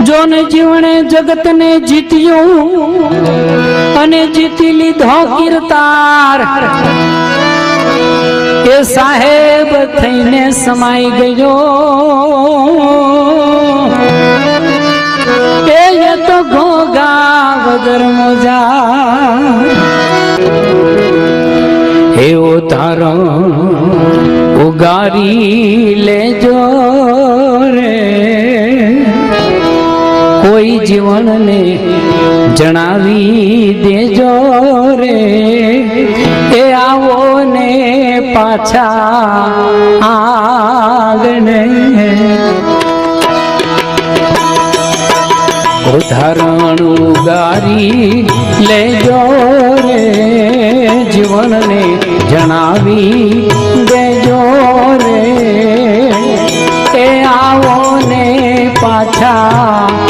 જોને જીવણે જગત ને જીત્યું અને જીતી લીધો કીર્તાર એ સાહેબ થઈને સમાઈ ગયો એ તો ઘોઘા વગર મોજા હે તારો ઉગારી લેજો રે કોઈ જીવનને જણાવી દેજો રે એ આવો ને પાછા આગને ઉદાહરણ ઉગારી લેજો રે જીવનને જણાવી દેજો રે એ આવો ને પાછા